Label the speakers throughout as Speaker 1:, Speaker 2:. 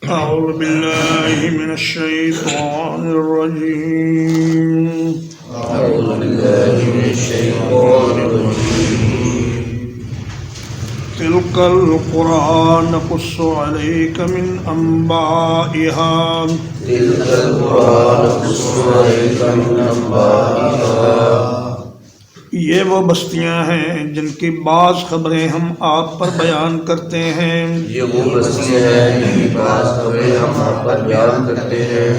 Speaker 1: أعوذ بالله من الشيطان الرجيم.
Speaker 2: أعوذ بالله من الشيطان الرجيم.
Speaker 1: تلك القرى نقص عليك من أنبائها.
Speaker 2: تلك القرى نقص عليك من أنبائها.
Speaker 1: یہ وہ بستیاں ہیں جن کی بعض خبریں ہم آپ پر بیان کرتے ہیں.
Speaker 2: یہ وہ بستیاں ہیں جن کی بعض خبریں ہم آپ پر بیان کرتے ہیں.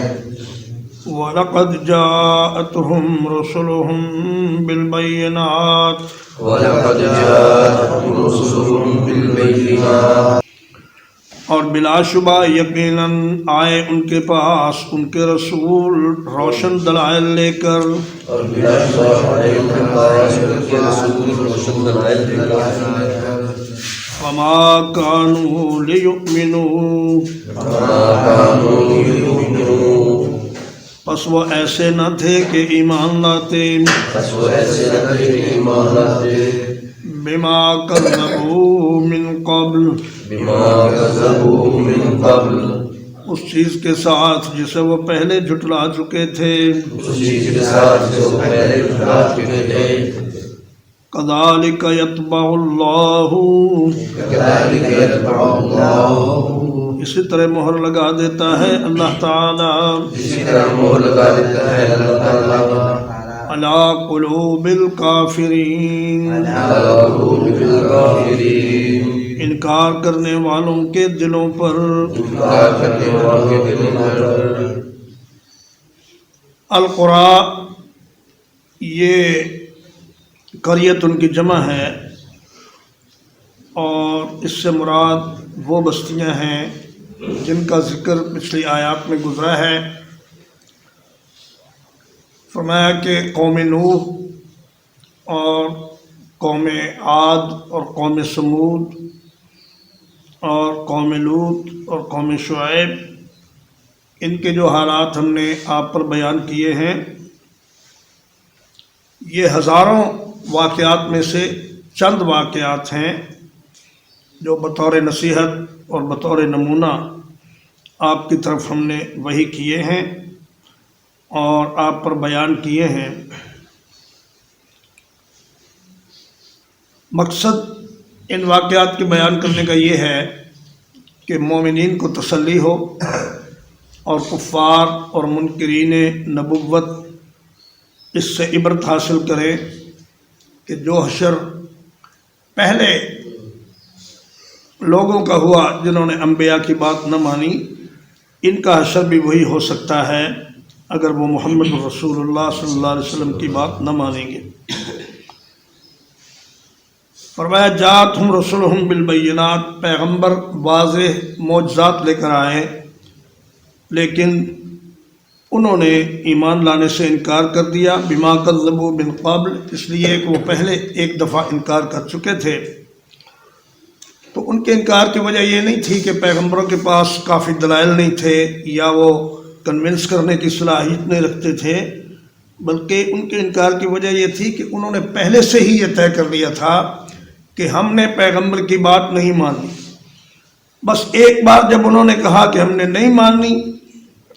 Speaker 1: وَلَقَدْ جَاءَتْهُمْ رُسُلُهُم بِالْبَيِّنَاتِ.
Speaker 2: وَلَقَدْ جَاءَتْهُمْ رُسُلُهُم بِالْبَيِّنَاتِ.
Speaker 1: اور بلا شبہ یقیناً آئے ان کے پاس ان کے رسول روشن دلائل لے کر.
Speaker 2: اور بلا شبہ آئے ان کے پاس ان کے رسول روشن دلائل لے کر.
Speaker 1: وَمَا كَانُوا لِيُؤْمِنُوا.
Speaker 2: وَمَا كَانُوا لِيُؤْمِنُوا.
Speaker 1: پس وہ ایسے نہ تھے کہ ایمان لاتے.
Speaker 2: بس وہ ایسے نہ تھے کہ ایمان لاتے.
Speaker 1: بما كذبوا من قبل.
Speaker 2: بما كذبوا من قبل.
Speaker 1: اس چیز کے ساتھ جسے وہ پہلے جھٹلا چکے تھے.
Speaker 2: اس چیز کے ساتھ جو پہلے جھٹلا چکے تھے.
Speaker 1: كذلك يطبع الله.
Speaker 2: كذلك يطبع الله.
Speaker 1: اسی طرح مہر لگا دیتا ہے اللہ تعالی.
Speaker 2: اسی طرح مہر لگا دیتا ہے اللہ تعالی.
Speaker 1: على قلوب الكافرین.
Speaker 2: على قلوب الكافرین.
Speaker 1: انکار کرنے والوں کے دلوں پر.
Speaker 2: انکار کرنے والوں کے دلوں پر.
Speaker 1: القرى یہ قریت ان کی جمع ہے اور اس سے مراد وہ بستیاں ہیں جن کا ذکر پچھلی آیات میں گزرا ہے. فرمایا کہ قوم نوح اور قوم عاد اور قوم سمود اور قوم لوط اور قوم شعیب ان کے جو حالات ہم نے آپ پر بیان کیے ہیں یہ ہزاروں واقعات میں سے چند واقعات ہیں جو بطور نصیحت اور بطور نمونہ آپ کی طرف ہم نے وحی کیے ہیں اور آپ پر بیان کیے ہیں. مقصد ان واقعات کے بیان کرنے کا یہ ہے کہ مومنین کو تسلی ہو اور کفار اور منکرین نبوت اس سے عبرت حاصل کریں کہ جو حشر پہلے لوگوں کا ہوا جنہوں نے انبیاء کی بات نہ مانی ان کا حشر بھی وہی ہو سکتا ہے اگر وہ محمد رسول اللہ صلی اللہ علیہ وسلم کی بات نہ مانیں گے. فرمایا جاءتہم رسلہم بالبینات. پیغمبر واضح معجزات لے کر آئے لیکن انہوں نے ایمان لانے سے انکار کر دیا. بما کذبوا من قبل. اس لیے کہ وہ پہلے ایک دفعہ انکار کر چکے تھے. تو ان کے انکار کی وجہ یہ نہیں تھی کہ پیغمبروں کے پاس کافی دلائل نہیں تھے یا وہ کنونس کرنے کی صلاحیت نہیں رکھتے تھے، بلکہ ان کے انکار کی وجہ یہ تھی کہ انہوں نے پہلے سے ہی یہ طے کر لیا تھا کہ ہم نے پیغمبر کی بات نہیں مانی. بس ایک بار جب انہوں نے کہا کہ ہم نے نہیں مانی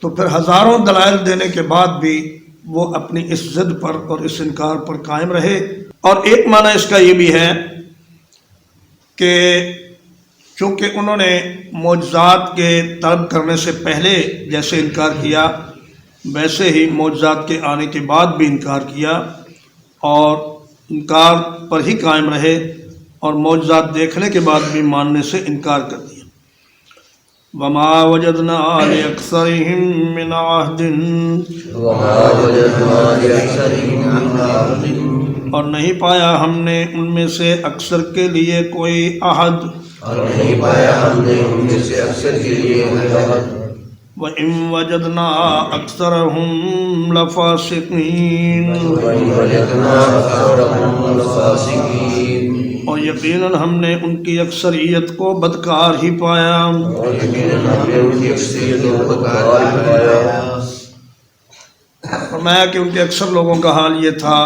Speaker 1: تو پھر ہزاروں دلائل دینے کے بعد بھی وہ اپنی اس ضد پر اور اس انکار پر قائم رہے. اور ایک معنی اس کا یہ بھی ہے کہ چونکہ انہوں نے معجزات کے طلب کرنے سے پہلے جیسے انکار کیا ویسے ہی معجزات کے آنے کے بعد بھی انکار کیا اور انکار پر ہی قائم رہے اور معجزات دیکھنے کے بعد بھی ماننے سے انکار کر دیا. وما وجدنا لأکثرهم من عہد.
Speaker 2: وما وجدنا لأکثرهم من عہد.
Speaker 1: اور نہیں پایا ہم نے ان میں سے اکثر کے لیے کوئی عہد.
Speaker 2: اور نہیں پایا ہم نے ان میں سے اکثر کے لیے کوئی عہد.
Speaker 1: وَإِن وَجَدْنَا أَكْثَرَهُمْ لَفَاسِقِينَ.
Speaker 2: وَإِن وَجَدْنَا أَكْثَرَهُمْ لَفَاسِقِينَ.
Speaker 1: اور یقیناً ہم نے ان کی اکثریت کو بدکار ہی پایا.
Speaker 2: اور یقیناً ہم نے ان کی اکثریت کو بدکار ہی پایا.
Speaker 1: فرمایا کہ ان کے اکثر لوگوں کا حال یہ تھا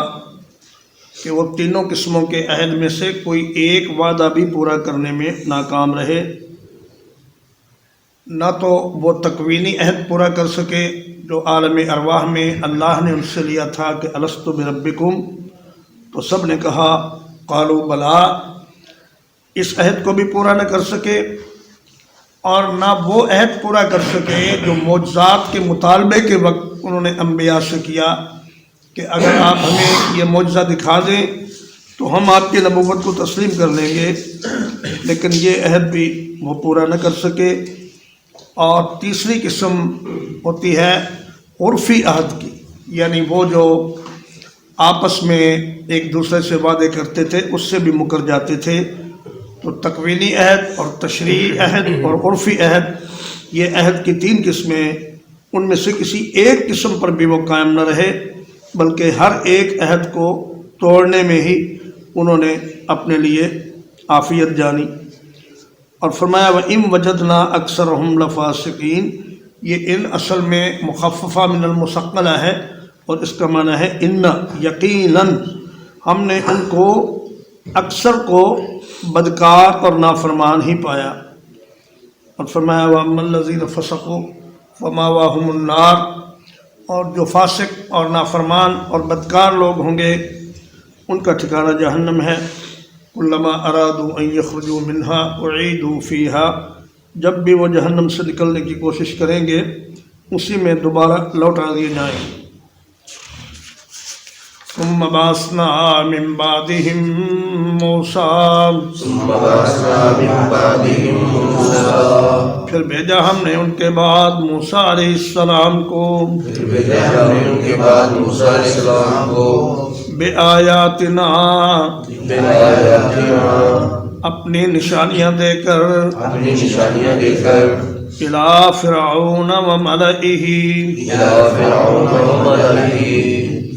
Speaker 1: کہ وہ تینوں قسموں کے عہد میں سے کوئی ایک وعدہ بھی پورا کرنے میں ناکام رہے. نہ تو وہ تکوینی عہد پورا کر سکے جو عالم ارواح میں اللہ نے ان سے لیا تھا کہ الست بربکم، تو سب نے کہا قالوا بلا، اس عہد کو بھی پورا نہ کر سکے، اور نہ وہ عہد پورا کر سکے جو معجزات کے مطالبے کے وقت انہوں نے انبیاء سے کیا کہ اگر آپ ہمیں یہ معجزہ دکھا دیں تو ہم آپ کی نبوت کو تسلیم کر لیں گے، لیکن یہ عہد بھی وہ پورا نہ کر سکے۔ اور تیسری قسم ہوتی ہے عرفی عہد کی، یعنی وہ جو آپس میں ایک دوسرے سے وعدے کرتے تھے اس سے بھی مکر جاتے تھے۔ تو تکوینی عہد اور تشریعی عہد اور عرفی عہد، یہ عہد کی تین قسمیں، ان میں سے کسی ایک قسم پر بھی وہ قائم نہ رہے، بلکہ ہر ایک عہد کو توڑنے میں ہی انہوں نے اپنے لیے عافیت جانی۔ اور فرمایا وَإِن وَجَدْنَا أَكْثَرَهُمْ لَفَاسِقِينَ، یہ ان اصل میں مخففہ من المثقلہ ہے، اور اس کا معنی ہے ان، یقیناً ہم نے ان کو اکثر کو بدکار اور نافرمان ہی پایا۔ اور فرمایا وَأَمَّا الَّذِينَ فَسَقُوا فَمَأْوَاهُمُ النَّارُ، اور جو فاسق اور نافرمان اور بدکار لوگ ہوں گے ان کا ٹھکانہ جہنم ہے۔ کلما ارادوا ان یخرجوا منها اعیدوا فیها، جب بھی وہ جہنم سے نکلنے کی کوشش کریں گے اسی میں دوبارہ لوٹا دیے جائیں۔ ثم بعثنا من بعدهم موسیٰ، پھر بھیجا ہم نے ان کے بعد موسیٰ علیہ السلام کو، بآیاتنا، اپنی نشانیاں دے کر، الی فرعون وملئہ،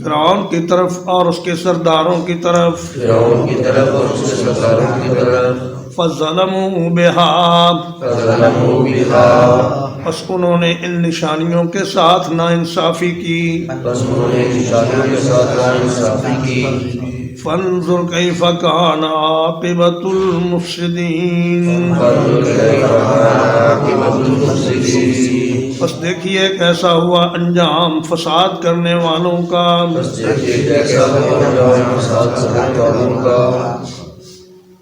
Speaker 1: فرعون کی طرف اور اس کے سرداروں کی طرف، فظلموا بہا، پس انہوں نے ان نشانیوں کے ساتھ ناانصافی کی۔ فانظر کیف کان عاقبۃ المفسدین، بس دیکھیے کیسا ہوا انجام فساد کرنے والوں کا۔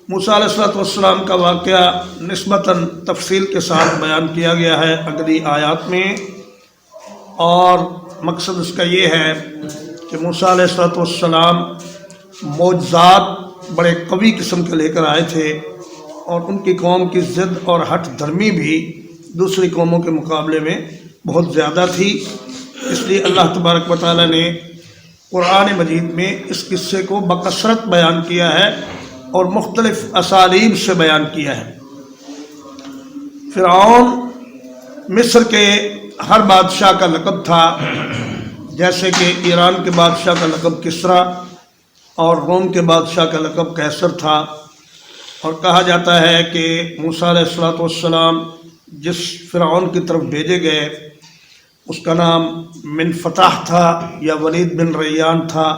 Speaker 1: موسیٰ علیہ السلام کا واقعہ نسبتاً تفصیل کے ساتھ بیان کیا گیا ہے اگلی آیات میں، اور مقصد اس کا یہ ہے کہ موسیٰ علیہ السلام معجزات بڑے قوی قسم کے لے کر آئے تھے، اور ان کی قوم کی ضد اور ہٹ دھرمی بھی دوسری قوموں کے مقابلے میں بہت زیادہ تھی۔ اس لیے اللہ تبارک و تعالیٰ نے قرآن مجید میں اس قصے کو بکثرت بیان کیا ہے اور مختلف اسالیب سے بیان کیا ہے۔ فرعون مصر کے ہر بادشاہ کا لقب تھا، جیسے کہ ایران کے بادشاہ کا لقب کسریٰ اور روم کے بادشاہ کا لقب قیصر تھا۔ اور کہا جاتا ہے کہ موسیٰ علیہ السلام جس فرعون کی طرف بھیجے گئے اس کا نام من فتح تھا یا ولید بن ریان تھا،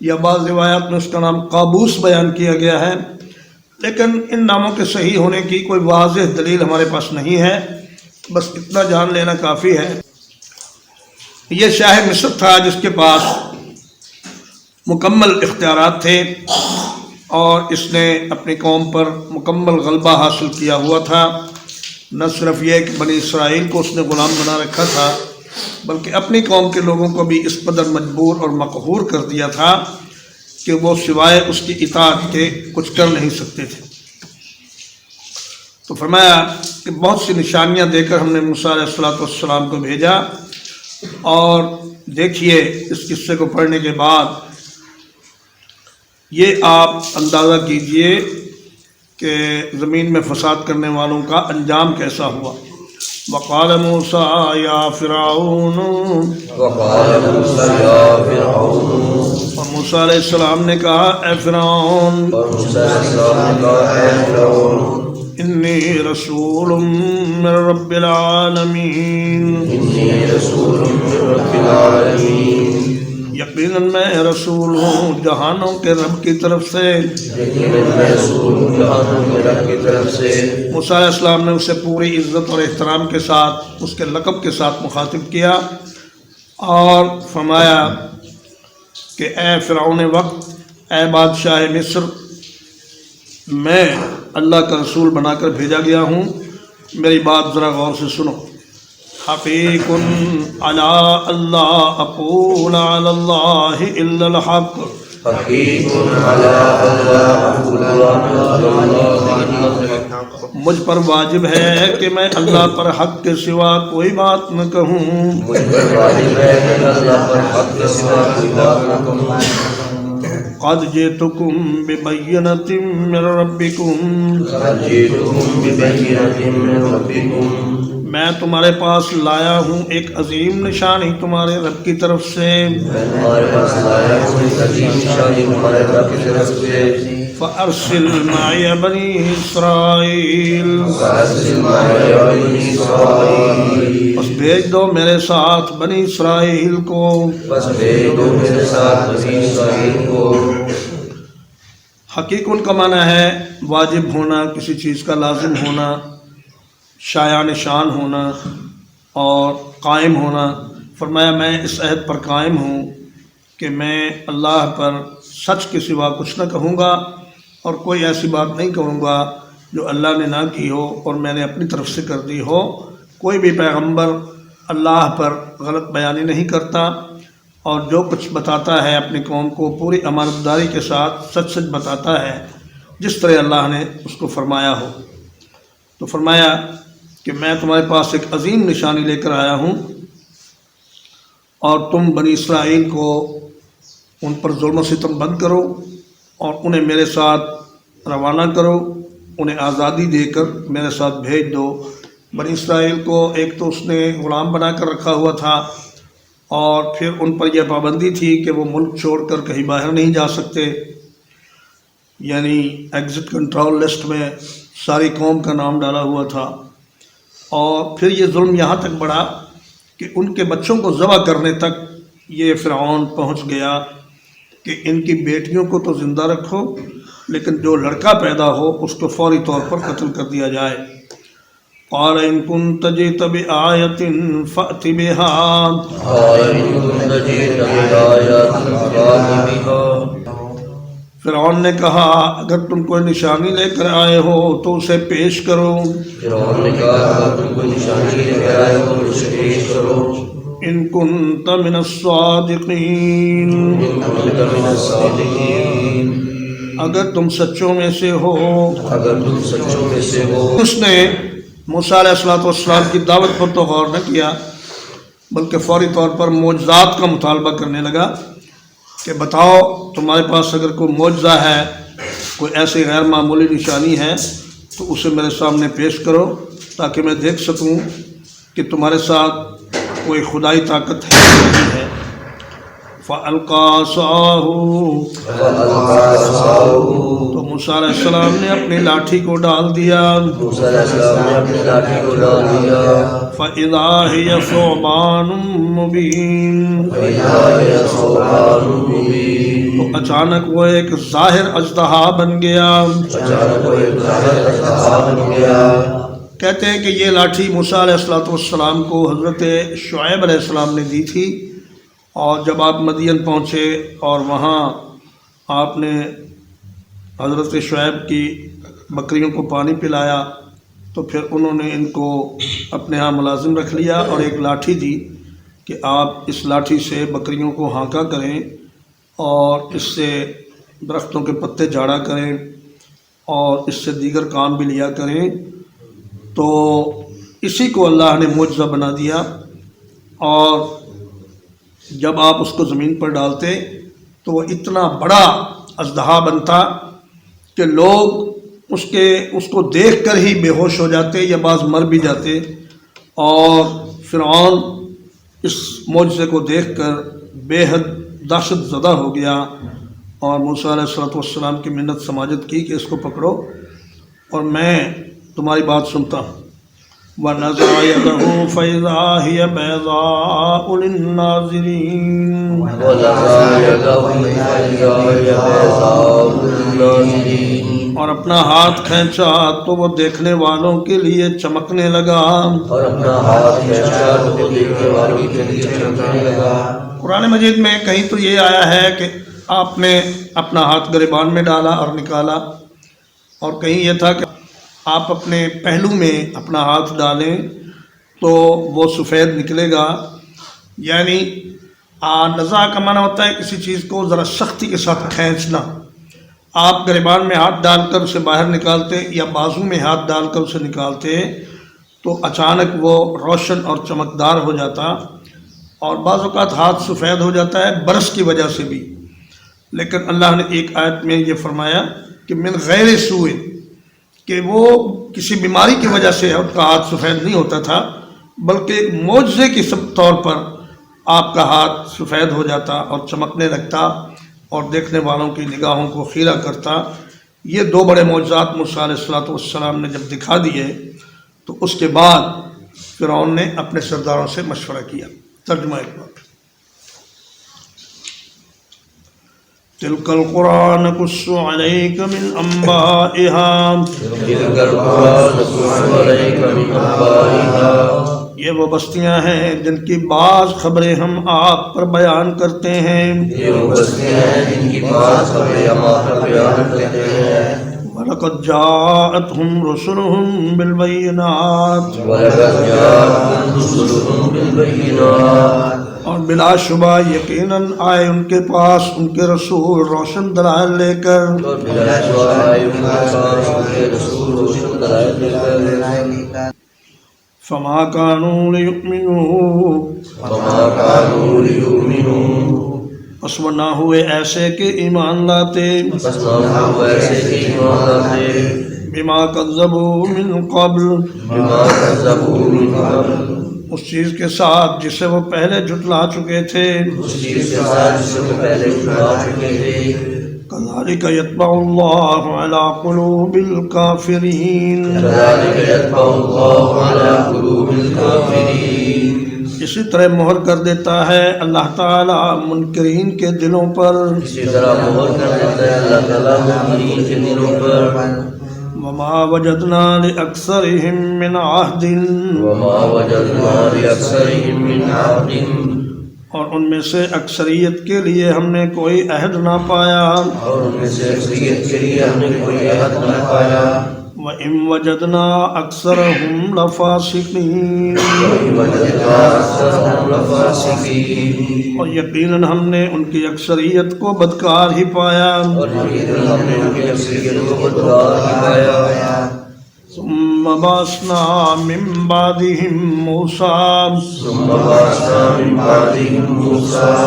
Speaker 1: یا بعض روایات میں اس کا نام قابوس بیان کیا گیا ہے، لیکن ان ناموں کے صحیح ہونے کی کوئی واضح دلیل ہمارے پاس نہیں ہے، بس اتنا جان لینا کافی ہے۔ یہ شاہ مصر تھا جس کے پاس مکمل اختیارات تھے، اور اس نے اپنی قوم پر مکمل غلبہ حاصل کیا ہوا تھا۔ نہ صرف یہ کہ بنی اسرائیل کو اس نے غلام بنا رکھا تھا، بلکہ اپنی قوم کے لوگوں کو بھی اس قدر مجبور اور مقہور کر دیا تھا کہ وہ سوائے اس کی اطاعت کے کچھ کر نہیں سکتے تھے۔ تو فرمایا کہ بہت سی نشانیاں دے کر ہم نے موسیٰ علیہ السلام کو بھیجا، اور دیکھیے اس قصے کو پڑھنے کے بعد یہ آپ اندازہ کیجئے کہ زمین میں فساد کرنے والوں کا انجام کیسا ہوا۔ وقال موسیٰ یا فرعون، اور موسیٰ علیہ السلام نے کہا اے فرعون، انی رسول من رب العالمین، یقیناً میں رسول ہوں جہانوں کے رب کی طرف سے۔
Speaker 2: یقیناً میں رسول ہوں جہانوں کے رب کی طرف سے۔
Speaker 1: موسیٰ علیہ السلام نے اسے پوری عزت اور احترام کے ساتھ اس کے لقب کے ساتھ مخاطب کیا اور فرمایا کہ اے فرعون وقت، اے بادشاہ مصر، میں اللہ کا رسول بنا کر بھیجا گیا ہوں، میری بات ذرا غور سے سنو۔ حقیق علی اللہ اقول علی اللہ الا الحق،
Speaker 2: حقیق علی اللہ اقول علی اللہ،
Speaker 1: مجھ پر واجب ہے کہ میں اللہ پر حق کے سوا کوئی بات نہ کہوں۔
Speaker 2: مجھ پر واجب ہے کہ اللہ پر حق کے سوا کوئی بات نہ کہوں۔
Speaker 1: قد جئتکم ببینۃ من ربکم،
Speaker 2: قد جئتکم ببینۃ من ربکم،
Speaker 1: میں تمہارے پاس لایا ہوں ایک عظیم نشانی تمہارے رب کی طرف سے۔
Speaker 2: میں تمہارے پاس لایا ہوں ایک عظیم نشانی تمہارے رب کی طرف سے۔
Speaker 1: فارسل معی بنی اسرائیل،
Speaker 2: فارسل معی بنی اسرائیل،
Speaker 1: بس بھیج دو میرے ساتھ بنی اسرائیل کو۔
Speaker 2: بس بھیج دو میرے ساتھ بنی اسرائیل کو۔
Speaker 1: حقیقت کا معنی ہے واجب ہونا، کسی چیز کا لازم ہونا، شایع نشان ہونا اور قائم ہونا۔ فرمایا میں اس عہد پر قائم ہوں کہ میں اللہ پر سچ کے سوا کچھ نہ کہوں گا اور کوئی ایسی بات نہیں کروں گا جو اللہ نے نہ کی ہو اور میں نے اپنی طرف سے کر دی ہو۔ کوئی بھی پیغمبر اللہ پر غلط بیانی نہیں کرتا اور جو کچھ بتاتا ہے اپنی قوم کو پوری امانتداری کے ساتھ سچ سچ بتاتا ہے، جس طرح اللہ نے اس کو فرمایا ہو۔ تو فرمایا کہ میں تمہارے پاس ایک عظیم نشانی لے کر آیا ہوں اور تم بنی اسرائیل کو ان پر ظلم و ستم بند کرو اور انہیں میرے ساتھ روانہ کرو، انہیں آزادی دے کر میرے ساتھ بھیج دو۔ بنی اسرائیل کو ایک تو اس نے غلام بنا کر رکھا ہوا تھا اور پھر ان پر یہ پابندی تھی کہ وہ ملک چھوڑ کر کہیں باہر نہیں جا سکتے، یعنی ایگزٹ کنٹرول لسٹ میں ساری قوم کا نام ڈالا ہوا تھا۔ اور پھر یہ ظلم یہاں تک بڑھا کہ ان کے بچوں کو ذبح کرنے تک یہ فرعون پہنچ گیا کہ ان کی بیٹیوں کو تو زندہ رکھو لیکن جو لڑکا پیدا ہو اس کو فوری طور پر قتل کر دیا جائے۔ قال ان كنت جئت بآية فأت بها،
Speaker 2: قال إن كنت جئت بآية فأت بها،
Speaker 1: فرعون نے کہا اگر تم کوئی نشانی لے کر آئے ہو تو اسے پیش کرو۔
Speaker 2: فرعون نے کہا اگر تم کوئی نشانی لے کر آئے ہو تو اسے پیش کرو۔
Speaker 1: ان كنت من الصادقین،
Speaker 2: إن كنت من الصادقین،
Speaker 1: اگر تم سچوں میں سے ہو۔
Speaker 2: اگر تم سچوں میں سے ہو۔
Speaker 1: اس نے موسیٰ علیہ السلام کی دعوت پر تو غور نہ کیا بلکہ فوری طور پر معجزات کا مطالبہ کرنے لگا کہ بتاؤ تمہارے پاس اگر کوئی معجزہ ہے، کوئی ایسی غیر معمولی نشانی ہے تو اسے میرے سامنے پیش کرو تاکہ میں دیکھ سکوں کہ تمہارے ساتھ کوئی خدائی طاقت ہے یا نہیں ہے۔ فَأَلْقَىٰ عَصَاهُ،
Speaker 2: فَأَلْقَىٰ عَصَاهُ،
Speaker 1: تو موسیٰ علیہ السلام نے اپنی لاٹھی کو ڈال دیا۔
Speaker 2: موسیٰ علیہ السلام نے اپنی لاٹھی کو ڈال دیا۔
Speaker 1: فَإِذَا هِيَ ثُعْبَانٌ مُّبِينٌ،
Speaker 2: فَإِذَا هِيَ ثُعْبَانٌ مُّبِينٌ،
Speaker 1: تو اچانک وہ ایک ظاہر اژدہا بن گیا۔
Speaker 2: اچانک وہ ایک ظاہر اژدہا بن گیا۔
Speaker 1: کہتے ہیں کہ یہ لاٹھی موسیٰ علیہ السلام کو حضرت شعیب علیہ السلام نے دی تھی، اور جب آپ مدین پہنچے اور وہاں آپ نے حضرت شعیب کی بکریوں کو پانی پلایا تو پھر انہوں نے ان کو اپنے ہاں ملازم رکھ لیا اور ایک لاٹھی دی کہ آپ اس لاٹھی سے بکریوں کو ہانکا کریں اور اس سے درختوں کے پتے جھاڑا کریں اور اس سے دیگر کام بھی لیا کریں۔ تو اسی کو اللہ نے معجزہ بنا دیا، اور جب آپ اس کو زمین پر ڈالتے تو وہ اتنا بڑا اژدہا بنتا کہ لوگ اس کو دیکھ کر ہی بے ہوش ہو جاتے یا بعض مر بھی جاتے، اور فرعون اس معجزے کو دیکھ کر بے حد دہشت زدہ ہو گیا اور موسیٰ علیہ السلام کی منت سماجت کی کہ اس کو پکڑو اور میں تمہاری بات سنتا ہوں۔ ونزع يده فإذا هي بيضاء للناظرين
Speaker 2: ونزع يده فإذا هي بيضاء للناظرين
Speaker 1: اور اپنا ہاتھ کھینچا تو وہ دیکھنے والوں کے لیے چمکنے لگا.
Speaker 2: اور اپنا ہاتھ کھینچا تو دیکھنے والوں کے لیے چمکنے لگا.
Speaker 1: قرآن مجید میں کہیں تو یہ آیا ہے کہ آپ نے اپنا ہاتھ گریبان میں ڈالا اور نکالا، اور کہیں یہ تھا کہ آپ اپنے پہلو میں اپنا ہاتھ ڈالیں تو وہ سفید نکلے گا. یعنی نزع کا معنی ہوتا ہے کسی چیز کو ذرا سختی کے ساتھ کھینچنا. آپ گریبان میں ہاتھ ڈال کر اسے باہر نکالتے یا بازو میں ہاتھ ڈال کر اسے نکالتے تو اچانک وہ روشن اور چمکدار ہو جاتا، اور بعض اوقات ہاتھ سفید ہو جاتا ہے برس کی وجہ سے بھی. لیکن اللہ نے ایک آیت میں یہ فرمایا کہ من غیر سوء، کہ وہ کسی بیماری کی وجہ سے ان کا ہاتھ سفید نہیں ہوتا تھا، بلکہ ایک معجزے کے طور پر آپ کا ہاتھ سفید ہو جاتا اور چمکنے لگتا اور دیکھنے والوں کی نگاہوں کو خیرہ کرتا. یہ دو بڑے معجزات موسیٰ علیہ السلام نے جب دکھا دیے تو اس کے بعد فرعون نے اپنے سرداروں سے مشورہ کیا. ترجمہ ایک بار. تلک القرآن نقص علیک من انبائها،
Speaker 2: تلک القرآن نقص علیک من انبائها،
Speaker 1: یہ وہ بستیاں ہیں جن کی بعض خبریں ہم آپ پر بیان کرتے ہیں.
Speaker 2: یہ وہ بستیاں ہیں جن کی بعض خبریں ہم آپ پر بیان کرتے ہیں.
Speaker 1: وَلَقَدْ جَاءَتْهُمْ رُسُلُهُم بِالْبَيِّنَاتِ،
Speaker 2: وَلَقَدْ جَاءَتْهُمْ رُسُلُهُم بِالْبَيِّنَاتِ،
Speaker 1: اور بلا شبہ یقیناً آئے ان کے پاس ان کے رسول روشن دلائل لے کر.
Speaker 2: اور بلا شبہ آئے ان کے پاس ان کے رسول روشن دلائل لے کر.
Speaker 1: فما كانوا ليؤمنوا،
Speaker 2: وما كانوا ليؤمنوا،
Speaker 1: پس وہ نہ ہوئے ایسے کہ ایمان لاتے.
Speaker 2: بس نہ ہو ایسے کہ ایمان لاتے.
Speaker 1: بما كذبوا من قبل،
Speaker 2: بما كذبوا من قبل،
Speaker 1: اس چیز کے ساتھ جسے وہ پہلے جھٹلا چکے تھے.
Speaker 2: اس چیز کے ساتھ جسے وہ پہلے جھٹلا چکے تھے.
Speaker 1: كذلك يطبع الله على قلوب الكافرين،
Speaker 2: كذلك يطبع الله على قلوب الكافرين،
Speaker 1: اسی طرح مہر کر دیتا ہے اللہ تعالی منکرین کے دلوں پر.
Speaker 2: اسی طرح مہر کر دیتا ہے اللہ تعالیٰ منکرین کے دلوں پر.
Speaker 1: وما وجدنا لأكثرهم من عهد،
Speaker 2: وما وجدنا لأكثرهم من عهد،
Speaker 1: اور ان میں سے اکثریت کے لیے ہم نے کوئی عہد نہ پایا.
Speaker 2: اور ان میں سے اکثریت کے لیے ہم نے کوئی عہد نہ پایا.
Speaker 1: وَإِن وَجَدْنَا أَكْثَرَهُمْ لَفَاسِقِينَ،
Speaker 2: وَإِن وجدنا أكثرهم لفاسقين،
Speaker 1: اور یقیناً ہم نے ان کی اکثریت کو بدکار ہی پایا.
Speaker 2: اور یقیناً ہم نے ان کی اکثریت کو بدکار ہی پایا.
Speaker 1: ثم بعثنا من بعدهم موسیٰ،
Speaker 2: ثم بعثنا من بعدهم موسیٰ،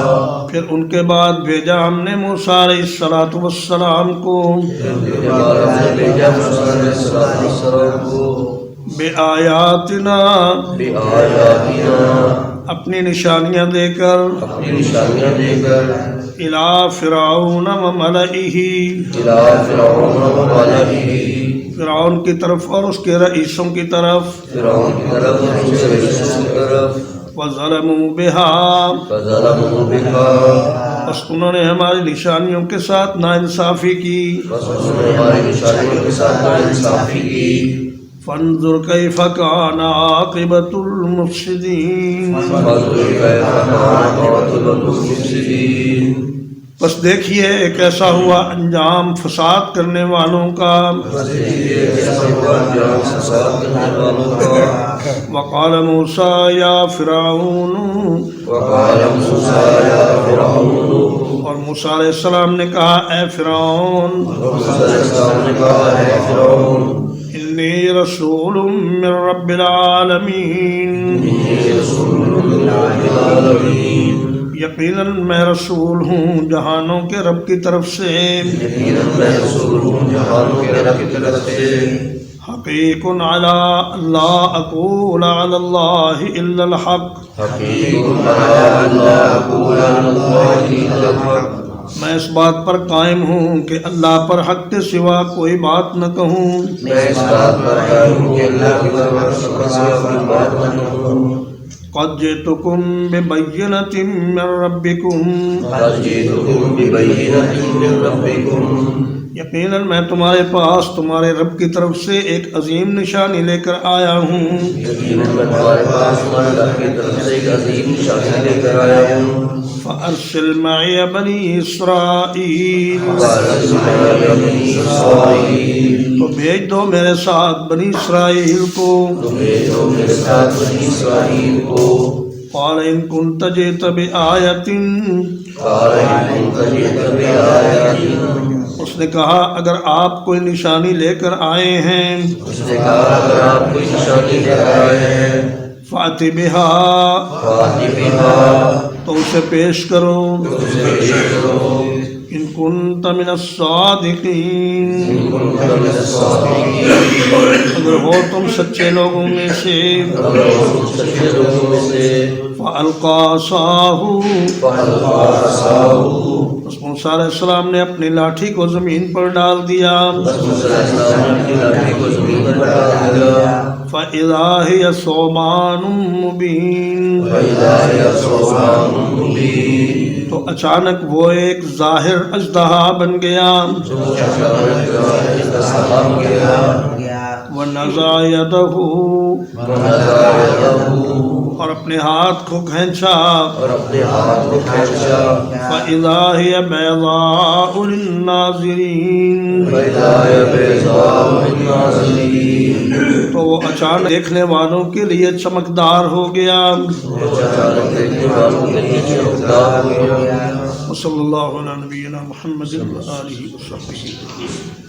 Speaker 1: پھر ان کے بعد بھیجا ہم نے موسیٰ علیہ السلام کو
Speaker 2: ان کے بعد ہم نے بھیجا موسیٰ علیہ السلام کو
Speaker 1: بآیاتنا،
Speaker 2: بآیاتنا،
Speaker 1: اپنی نشانیاں دے کر،
Speaker 2: اپنی نشانیاں دے کر،
Speaker 1: الی فرعون وملئہ،
Speaker 2: الی فرعون وملئہ،
Speaker 1: فرعون کی طرف اور اس کے رئیسوں کی طرف.
Speaker 2: فرعون کی طرف اور اس کے رئیسوں کی طرف.
Speaker 1: وَظَلَمُوا بِهَا،
Speaker 2: فَظَلَمُوا بِهَا،
Speaker 1: بس انہوں نے ہماری نشانیوں کے ساتھ ناانصافی کی.
Speaker 2: بس انہوں نے ہماری نشانیوں کے ساتھ ناانصافی کی.
Speaker 1: فانظر کیف کان عاقبۃ المفسدین،
Speaker 2: فانظر کیف کان عاقبۃ المفسدین،
Speaker 1: بس دیکھیے کیسا ہوا انجام فساد کرنے والوں کا.
Speaker 2: بس دیکھیے کیسا ہوا انجام فساد کرنے والوں کا.
Speaker 1: وقال موسیٰ یا فرعون،
Speaker 2: وقال موسیٰ یا فرعون،
Speaker 1: اور موسیٰ علیہ السلام نے کہا اے فرعون،
Speaker 2: موسیٰ علیہ السلام نے کہا اے فرعون،
Speaker 1: انی رسول من رب العالمین،
Speaker 2: انی رسول من رب العالمین،
Speaker 1: یقیناً میں رسول ہوں جہانوں کے رب کی طرف سے.
Speaker 2: یقیناً میں رسول ہوں جہانوں کے رب کی طرف سے.
Speaker 1: حقیق علی لا اقول علی اللہ الا الحق،
Speaker 2: حقیق علی لا اقول علی اللہ الا الحق،
Speaker 1: میں اس بات پر قائم ہوں کہ اللہ پر حق کے سوا کوئی بات نہ کہوں
Speaker 2: میں اس بات پر قائم ہوں کہ اللہ کے سوا کوئی بات نہ کہوں
Speaker 1: قد جئتکم ببینۃ من ربکم
Speaker 2: قد جئتکم ببینۃ من ربکم
Speaker 1: یقیناً میں تمہارے پاس تمہارے رب کی طرف سے ایک عظیم نشانی لے کر آیا ہوں
Speaker 2: یقیناً میں تمہارے پاس تمہارے رب کی طرف سے ایک عظیم نشانی لے کر آیا ہوں
Speaker 1: فأرسل معی بنی اسرائیل تو بھیج دو میرے ساتھ بنی اسرائیل کو قال ان كنت جئت بآیۃ اس نے کہا اگر آپ کوئی نشانی لے کر آئے ہیں فأت بها تو اسے پیش کرو ان كنت من الصادقین اگر ہو تم سچے لوگوں میں سے فألقى عصاه موسیٰ علیہ السلام نے اپنی لاٹھی کو زمین پر ڈال دیا فإذا هي ثعبان مبين تو اچانک وہ ایک ظاہر اژدہا بن گیا وَنَزَعَ يَدَهُ اور اپنے ہاتھ کو کھینچا فَإِذَا هِيَ بَيْضَاءُ لِلنَّاظِرِينَ تو وہ اچانک دیکھنے والوں کے لیے چمکدار ہو گیا وصلی اللہ علی نبینا محمد وآلہ وصحبہ